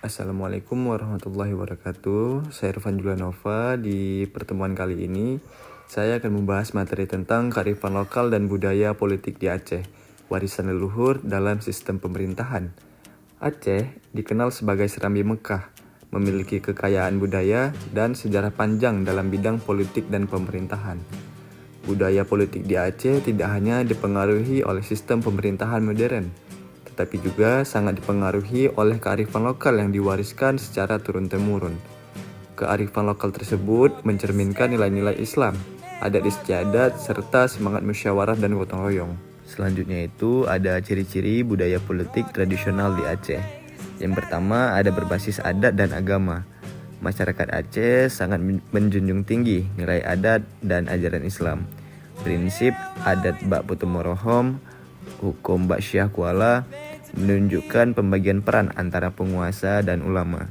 Assalamualaikum warahmatullahi wabarakatuh. Saya Irfan Julianova. Di pertemuan kali ini, saya akan membahas materi tentang kearifan lokal dan budaya politik di Aceh, warisan leluhur dalam sistem pemerintahan. Aceh dikenal sebagai Serambi Mekah, memiliki kekayaan budaya dan sejarah panjang dalam bidang politik dan pemerintahan. Budaya politik di Aceh tidak hanya dipengaruhi oleh sistem pemerintahan modern, tetapi juga sangat dipengaruhi oleh kearifan lokal yang diwariskan secara turun-temurun. Kearifan lokal tersebut mencerminkan nilai-nilai Islam, adat istiadat, serta semangat musyawarah dan gotong royong. Selanjutnya itu ada ciri-ciri budaya politik tradisional di Aceh. Yang pertama ada berbasis adat dan agama. Masyarakat Aceh sangat menjunjung tinggi nilai adat dan ajaran Islam. Prinsip adat Bak Putu Morohom, hukum Bak Syah Kuala menunjukkan pembagian peran antara penguasa dan ulama.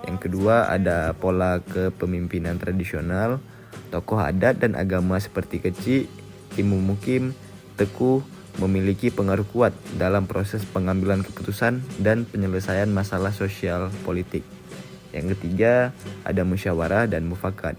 Yang kedua ada pola kepemimpinan tradisional. Tokoh adat dan agama seperti Kecik, Imu Mukim, Teku memiliki pengaruh kuat dalam proses pengambilan keputusan dan penyelesaian masalah sosial politik. Yang ketiga, ada musyawarah dan mufakat.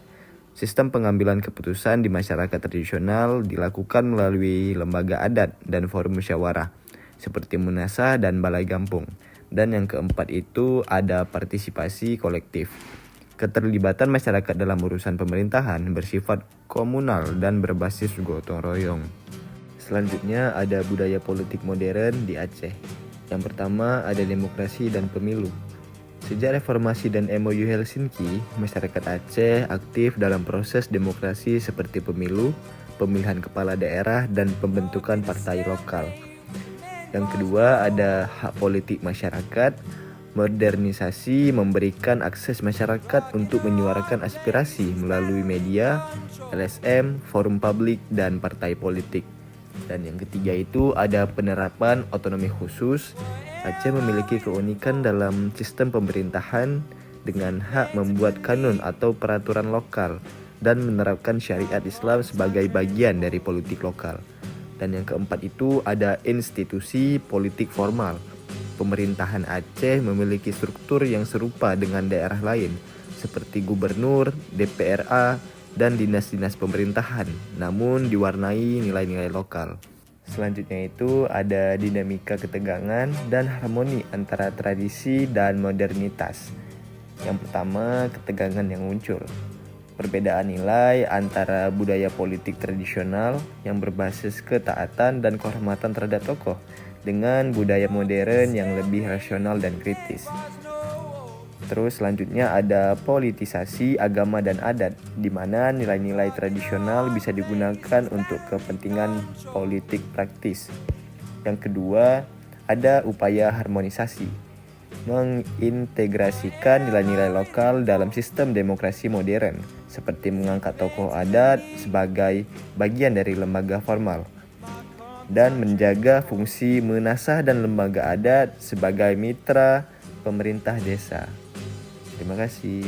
Sistem pengambilan keputusan di masyarakat tradisional dilakukan melalui lembaga adat dan forum musyawarah, seperti Munasah dan Balai Gampung. Dan yang keempat itu ada partisipasi kolektif. Keterlibatan masyarakat dalam urusan pemerintahan bersifat komunal dan berbasis gotong royong. Selanjutnya ada budaya politik modern di Aceh. Yang pertama ada demokrasi dan pemilu. Sejak reformasi dan MOU Helsinki, masyarakat Aceh aktif dalam proses demokrasi seperti pemilu, pemilihan kepala daerah, dan pembentukan partai lokal. Yang kedua ada hak politik masyarakat. Modernisasi memberikan akses masyarakat untuk menyuarakan aspirasi melalui media, LSM, forum publik, dan partai politik. Dan yang ketiga itu ada penerapan otonomi khusus. Aceh memiliki keunikan dalam sistem pemerintahan dengan hak membuat kanun atau peraturan lokal dan menerapkan syariat Islam sebagai bagian dari politik lokal. Dan yang keempat itu ada institusi politik formal. Pemerintahan Aceh memiliki struktur yang serupa dengan daerah lain, seperti gubernur, DPRA, dan dinas-dinas pemerintahan, namun diwarnai nilai-nilai lokal. Selanjutnya itu ada dinamika ketegangan dan harmoni antara tradisi dan modernitas. Yang pertama, ketegangan yang muncul. Perbedaan nilai antara budaya politik tradisional yang berbasis ketaatan dan kehormatan terhadap tokoh dengan budaya modern yang lebih rasional dan kritis. Terus selanjutnya ada politisasi agama dan adat, di mana nilai-nilai tradisional bisa digunakan untuk kepentingan politik praktis. Yang kedua, ada upaya harmonisasi, mengintegrasikan nilai-nilai lokal dalam sistem demokrasi modern, seperti mengangkat tokoh adat sebagai bagian dari lembaga formal, dan menjaga fungsi Munasah dan lembaga adat sebagai mitra pemerintah desa. Terima kasih.